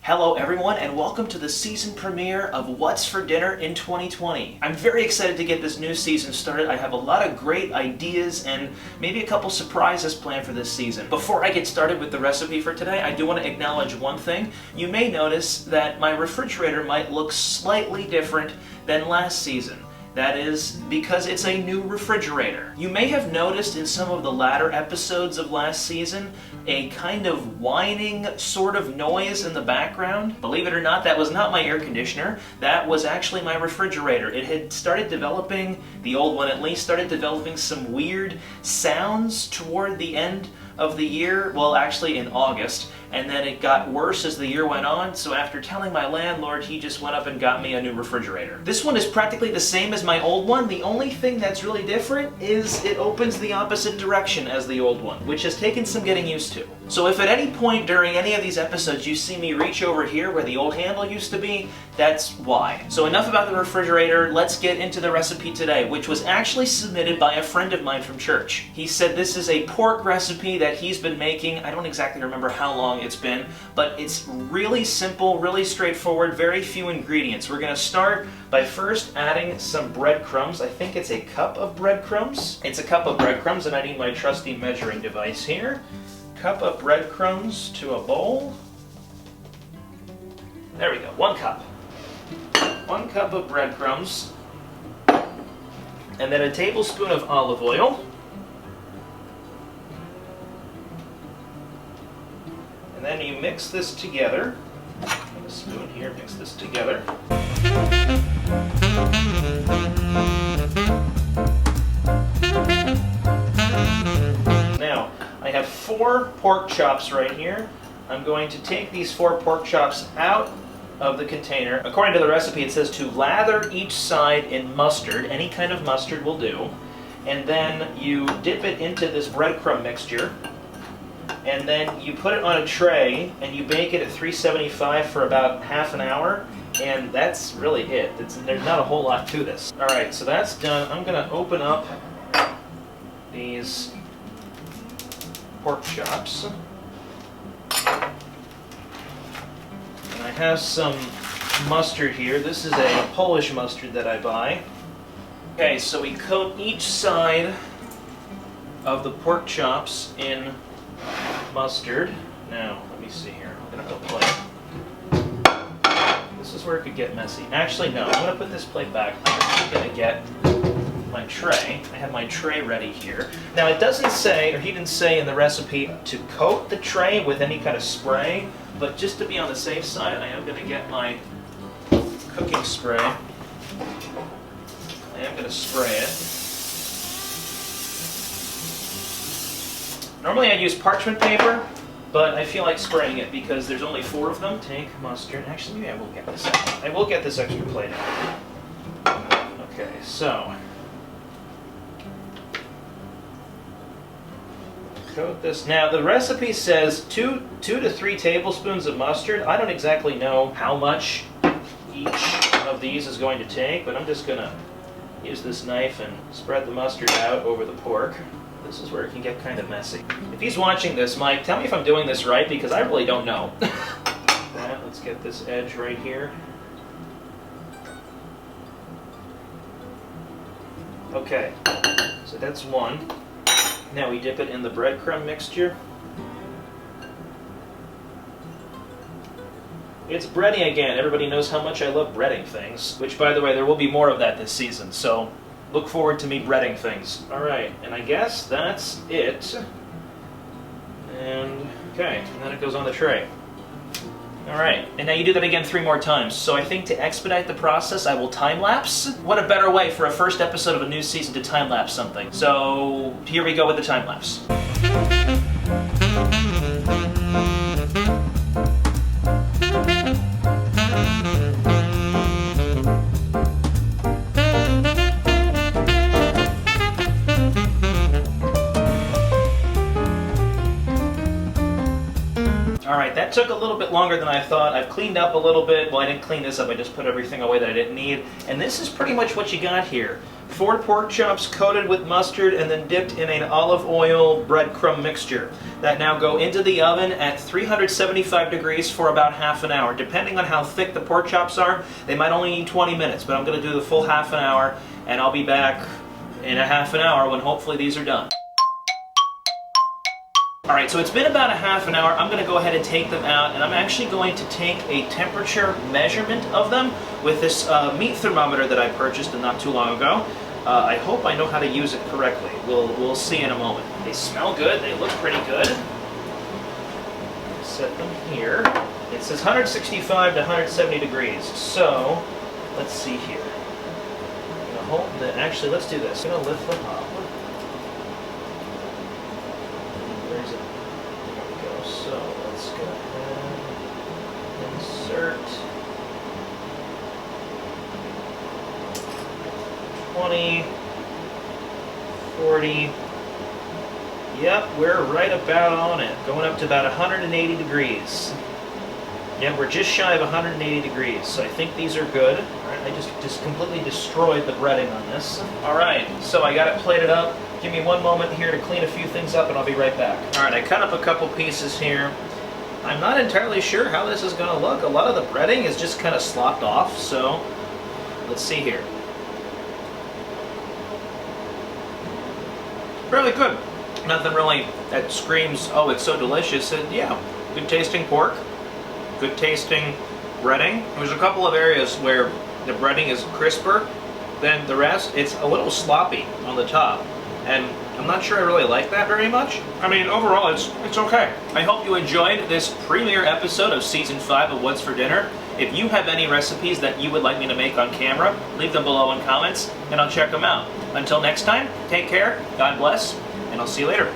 Hello everyone and welcome to the season premiere of What's for Dinner in 2020. I'm very excited to get this new season started. I have a lot of great ideas and maybe a couple surprises planned for this season. Before I get started with the recipe for today, I do want to acknowledge one thing. You may notice that my refrigerator might look slightly different than last season. That is because it's a new refrigerator. You may have noticed in some of the latter episodes of last season a kind of whining sort of noise in the background. Believe it or not, that was not my air conditioner. That was actually my refrigerator. It had started developing, the old one at least, started developing some weird sounds toward the end of the year, well actually in August, and then it got worse as the year went on, so after telling my landlord, he just went up and got me a new refrigerator. This one is practically the same as my old one. The only thing that's really different is it opens the opposite direction as the old one, which has taken some getting used to. So if at any point during any of these episodes you see me reach over here where the old handle used to be, that's why. So enough about the refrigerator, let's get into the recipe today, which was actually submitted by a friend of mine from church. He said this is a pork recipe that he's been making. I don't exactly remember how long it's been, but it's really simple, really straightforward, very few ingredients. We're gonna start by first adding some breadcrumbs. I think it's a cup of breadcrumbs. It's a cup of breadcrumbs, and I need my trusty measuring device here. Cup of breadcrumbs to a bowl. There we go, 1 cup. 1 cup of breadcrumbs. And then a tablespoon of olive oil. And then you mix this together. Get a spoon here, mix this together. Now, I have 4 pork chops right here. I'm going to take these 4 pork chops out of the container. According to the recipe, it says to lather each side in mustard. Any kind of mustard will do. And then you dip it into this breadcrumb mixture. And then you put it on a tray and you bake it at 375 for about half an hour. And that's really it. There's not a whole lot to this. Alright, so that's done. I'm going to open up these pork chops. And I have some mustard here. This is a Polish mustard that I buy. Okay, so we coat each side of the pork chops in mustard. Now, let me see here. I'm going to put plate. This is where it could get messy. Actually, no. I'm going to put this plate back. I'm actually going to get my tray. I have my tray ready here. Now, it doesn't say, or he didn't say in the recipe, to coat the tray with any kind of spray, but just to be on the safe side, I am going to get my cooking spray. I am going to spray it. Normally I use parchment paper, but I feel like spraying it because there's only 4 of them. Take mustard. Actually, maybe I will get this. I will get this extra plate out. Okay, so coat this. Now the recipe says 2 to 3 tablespoons of mustard. I don't exactly know how much each of these is going to take, but I'm just gonna use this knife and spread the mustard out over the pork. This is where it can get kind of messy. If he's watching this, Mike, tell me if I'm doing this right, because I really don't know. Let's get this edge right here. Okay, so that's 1. Now we dip it in the breadcrumb mixture. It's breading again. Everybody knows how much I love breading things, which, by the way, there will be more of that this season, so look forward to me breading things. Alright, and I guess that's it. And, okay, and then it goes on the tray. Alright, and now you do that again 3 more times. So I think to expedite the process, I will time-lapse. What a better way for a first episode of a new season to time-lapse something. So here we go with the time-lapse. Alright, that took a little bit longer than I thought. I've cleaned up a little bit. Well, I didn't clean this up, I just put everything away that I didn't need. And this is pretty much what you got here. 4 pork chops coated with mustard and then dipped in an olive oil breadcrumb mixture that now go into the oven at 375 degrees for about half an hour. Depending on how thick the pork chops are, they might only need 20 minutes, but I'm going to do the full half an hour, and I'll be back in a half an hour when hopefully these are done. Alright, so it's been about a half an hour. I'm going to go ahead and take them out, and I'm actually going to take a temperature measurement of them with this meat thermometer that I purchased not too long ago. I hope I know how to use it correctly. We'll see in a moment. They smell good. They look pretty good. Set them here. It says 165 to 170 degrees. So, let's see here. I'm going to hold the, actually, let's do this. I'm going to lift them up. Where's it? There we go. So, let's go ahead. Insert. 20, 40, yep, we're right about on it. Going up to about 180 degrees. Yeah, we're just shy of 180 degrees, so I think these are good. Alright, I just completely destroyed the breading on this. Alright, so I got it plated up. Give me one moment here to clean a few things up and I'll be right back. Alright, I cut up a couple pieces here. I'm not entirely sure how this is going to look. A lot of the breading is just kind of slopped off, so let's see here. Really good. Nothing really that screams, oh, it's so delicious. And yeah, good tasting pork, good tasting breading. There's a couple of areas where the breading is crisper than the rest. It's a little sloppy on the top, and I'm not sure I really like that very much. I mean, overall, it's okay. I hope you enjoyed this premiere episode of Season 5 of What's for Dinner. If you have any recipes that you would like me to make on camera, leave them below in comments, and I'll check them out. Until next time, take care, God bless, and I'll see you later.